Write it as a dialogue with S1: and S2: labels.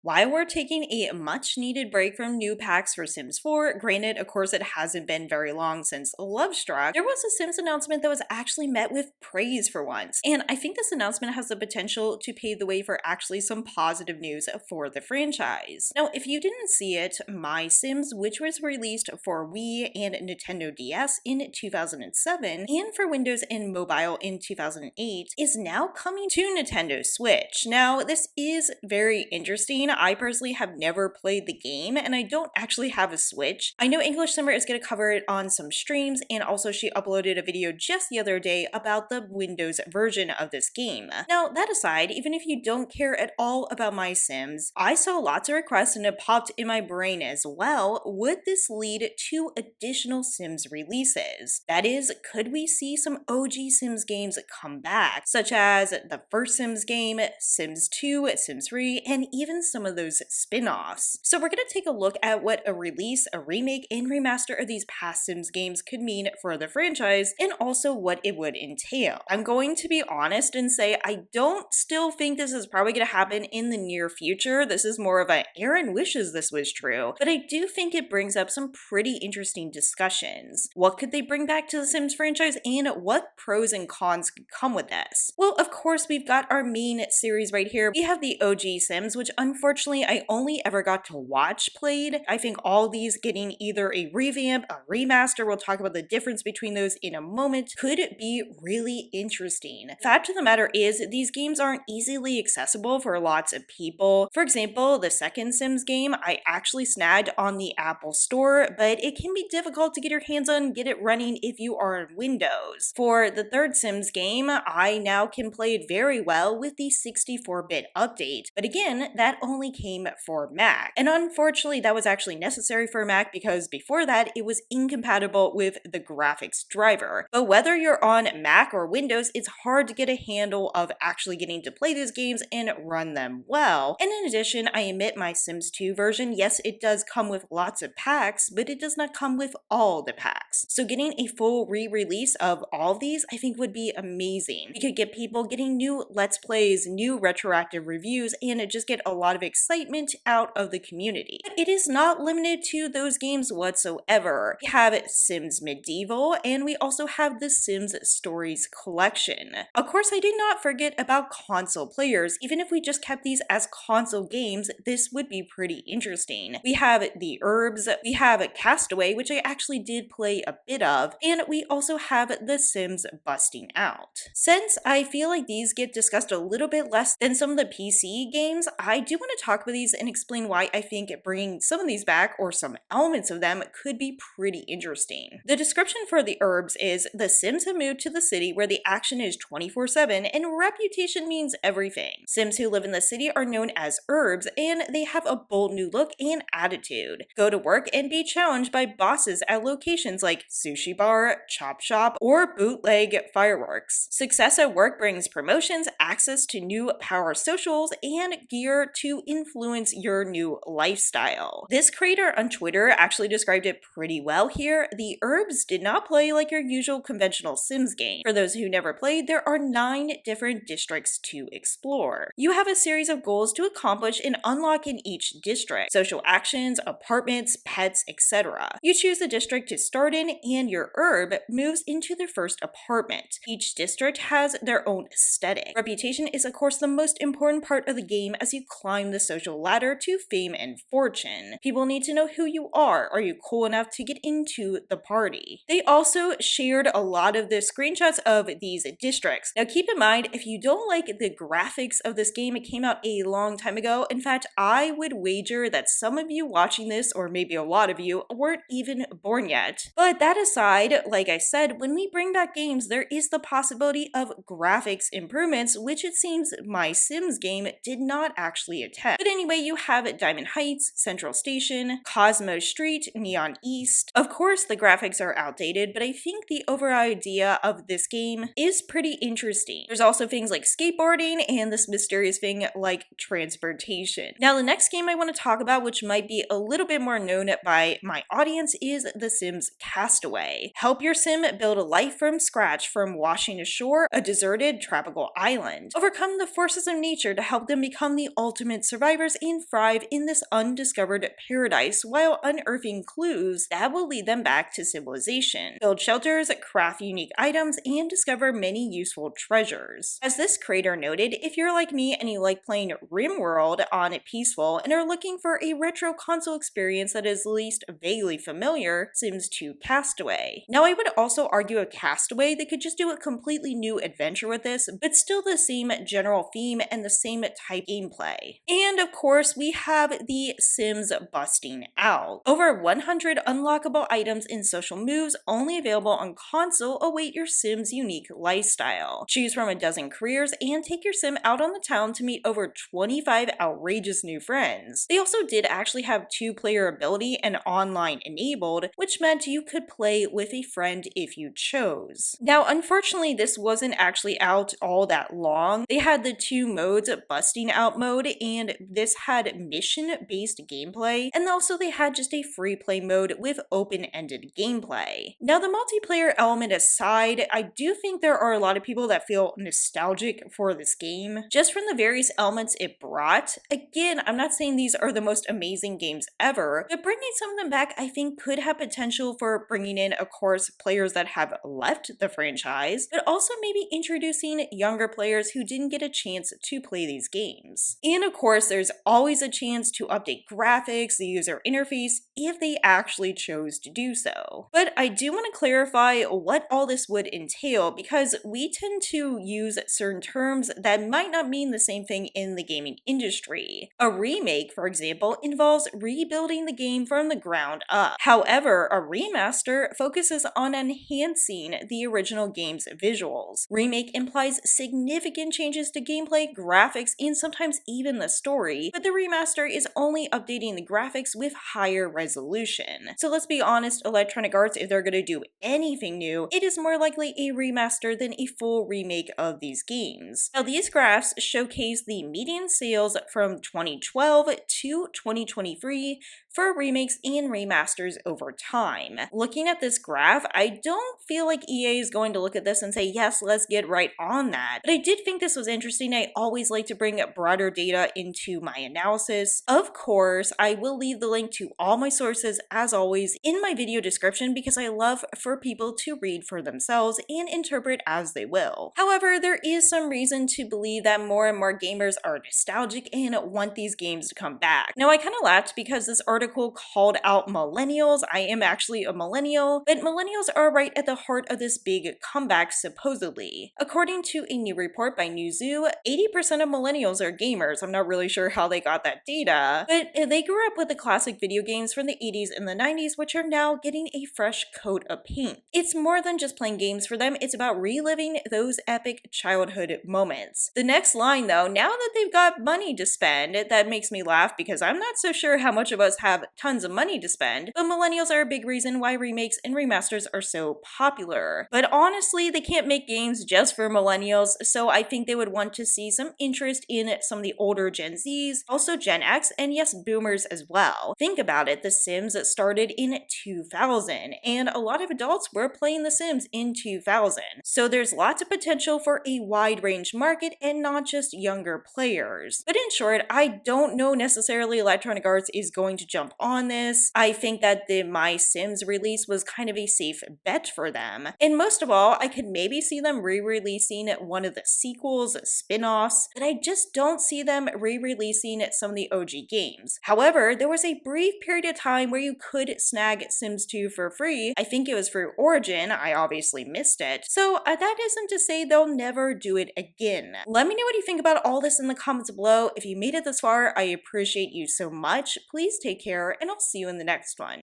S1: While we're taking a much needed break from new packs for Sims 4, granted, of course, it hasn't been very long since Lovestruck, there was a Sims announcement that was actually met with praise for once. And I think this announcement has the potential to pave the way for actually some positive news for the franchise. Now, if you didn't see it, My Sims, which was released for Wii and Nintendo DS in 2007, and for Windows and mobile in 2008, is now coming to Nintendo Switch. Now, this is very interesting. I personally have never played the game, and I don't actually have a Switch. I know English Summer is going to cover it on some streams, and also she uploaded a video just the other day about the Windows version of this game. Now, that aside, even if you don't care at all about My Sims, I saw lots of requests and it popped in my brain as well. Would this lead to additional Sims releases? That is, could we see some OG Sims games come back, such as the first Sims game, Sims 2, Sims 3, and even some of those spin-offs? So we're going to take a look at what a release, a remake, and remaster of these past Sims games could mean for the franchise, and also what it would entail. I'm going to be honest and say I don't still think this is probably going to happen in the near future. This is more of a Aaron wishes this was true, but I do think it brings up some pretty interesting discussions. What could they bring back to the Sims franchise, and what pros and cons could come with this? Well, of course, we've got our main series right here. We have the OG Sims, which unfortunately I only ever got to watch played. I think all these getting either a revamp, a remaster, we'll talk about the difference between those in a moment, could be really interesting. Fact of the matter is, these games aren't easily accessible for lots of people. For example, the second Sims game I actually snagged on the Apple Store, but it can be difficult to get your hands on and get it running if you are on Windows. For the third Sims game, I now can play it very well with the 64-bit update, but again, that only came for Mac. And unfortunately, that was actually necessary for Mac because before that, it was incompatible with the graphics driver. But whether you're on Mac or Windows, it's hard to get a handle of actually getting to play these games and run them well. And in addition, I admit my Sims 2 version, yes, it does come with lots of packs, but it does not come with all the packs. So getting a full re-release of all of these, I think would be amazing. We could get people getting new Let's Plays, new retroactive reviews, and just get a lot of excitement out of the community. But it is not limited to those games whatsoever. We have Sims Medieval, and we also have the Sims Stories collection. Of course, I did not forget about console players. Even if we just kept these as console games, this would be pretty interesting. We have the Urbz, we have Castaway, which I actually did play a bit of, and we also have the Sims Bustin Out. Since I feel like these get discussed a little bit less than some of the PC games, I do want to talk about these and explain why I think bringing some of these back, or some elements of them, could be pretty interesting. The description for the Urbz is, the Sims have moved to the city where the action is 24/7 and reputation means everything. Sims who live in the city are known as Urbz, and they have a bold new look and attitude. Go to work and be challenged by bosses at locations like Sushi Bar, Chop Shop, or Bootleg Fireworks. Success at work brings promotions, access to new power socials, and gear to influence your new lifestyle. This creator on Twitter actually described it pretty well here. The Urbz did not play like your usual conventional Sims game. For those who never played, there are 9 different districts to explore. You have a series of goals to accomplish and unlock in each district: social actions, apartments, pets, etc. You choose the district to start in, and your Urbz moves into the first apartment. Each district has their own aesthetic. Reputation is of course the most important part of the game as you climb the social ladder to fame and fortune. People need to know who you are. Are you cool enough to get into the party? They also shared a lot of the screenshots of these districts. Now keep in mind, if you don't like the graphics of this game, it came out a long time ago. In fact, I would wager that some of you watching this, or maybe a lot of you, weren't even born yet. But that aside, like I said, when we bring back games, there is the possibility of graphics improvements, which it seems My Sims game did not actually attempt. But anyway, you have Diamond Heights, Central Station, Cosmo Street, Neon East. Of course, the graphics are outdated, but I think the overall idea of this game is pretty interesting. There's also things like skateboarding and this mysterious thing like transportation. Now, the next game I want to talk about, which might be a little bit more known by my audience, is the Sims Castaway. Help your sim build a life from scratch from washing ashore a deserted tropical island. Overcome the forces of nature to help them become the ultimate survivors and thrive in this undiscovered paradise while unearthing clues that will lead them back to civilization, build shelters, craft unique items, and discover many useful treasures. As this creator noted, if you're like me and you like playing RimWorld on Peaceful and are looking for a retro console experience that is at least vaguely familiar, Sims 2 Castaway. Now I would also argue a Castaway, they could just do a completely new adventure with this, but still the same general theme and the same type gameplay. And of course, we have the Sims Bustin Out. Over 100 unlockable items and social moves only available on console await your Sims' unique lifestyle. Choose from a dozen careers and take your Sim out on the town to meet over 25 outrageous new friends. They also did actually have 2-player ability and online enabled, which meant you could play with a friend if you chose. Now, unfortunately, this wasn't actually out all that long. They had the 2 modes, Busting Out mode, and this had mission-based gameplay, and also they had just a free play mode with open-ended gameplay. Now, the multiplayer element aside, I do think there are a lot of people that feel nostalgic for this game, just from the various elements it brought. Again, I'm not saying these are the most amazing games ever, but bringing some of them back I think could have potential for bringing in, of course, players that have left the franchise, but also maybe introducing younger players who didn't get a chance to play these games. And of course, there's always a chance to update graphics, the user interface, if they actually chose to do so. But I do want to clarify what all this would entail, because we tend to use certain terms that might not mean the same thing in the gaming industry. A remake, for example, involves rebuilding the game from the ground up. However, a remaster focuses on enhancing the original game's visuals. Remake implies significant changes to gameplay, graphics, and sometimes even the story, but the remaster is only updating the graphics with higher resolution. So let's be honest, Electronic Arts, if they're going to do anything new, it is more likely a remaster than a full remake of these games. Now, these graphs showcase the median sales from 2012 to 2023 for remakes and remasters over time. Looking at this graph, I don't feel like EA is going to look at this and say, yes, let's get right on that. But I did think this was interesting. I always like to bring broader data into my analysis. Of course, I will leave the link to all my sources, as always, in my video description because I love for people to read for themselves and interpret as they will. However, there is some reason to believe that more and more gamers are nostalgic and want these games to come back. Now, I kind of laughed because this article called out millennials. I am actually a millennial, but millennials are right at the heart of this big comeback, supposedly. According to a new report by Newzoo, 80% of millennials are gamers. I'm not really sure how they got that data, but they grew up with the classic video games from the 80s and the 90s, which are now getting a fresh coat of paint. It's more than just playing games for them, it's about reliving those epic childhood moments. The next line though, now that they've got money to spend, that makes me laugh because I'm not so sure how much of us have tons of money to spend, but millennials are a big reason why remakes and remasters are so popular. But honestly, they can't make games just for millennials, so I think they would want to see some interest in some of the older Gen Zs, also Gen X, and yes, boomers as well. Think about it, The Sims started in 2000, and a lot of adults were playing The Sims in 2000. So there's lots of potential for a wide range market and not just younger players. But in short, I don't know necessarily Electronic Arts is going to jump on this. I think that the My Sims release was kind of a safe bet for them. And most of all, I could maybe see them re-releasing one of the sequels, spin-offs, but I just don't see them re-releasing some of the OG games. However, there was a brief period of time where you could snag Sims 2 for free. I think it was through Origin. I obviously missed it. So that isn't to say they'll never do it again. Let me know what you think about all this in the comments below. If you made it this far, I appreciate you so much. Please take care, and I'll see you in the next one.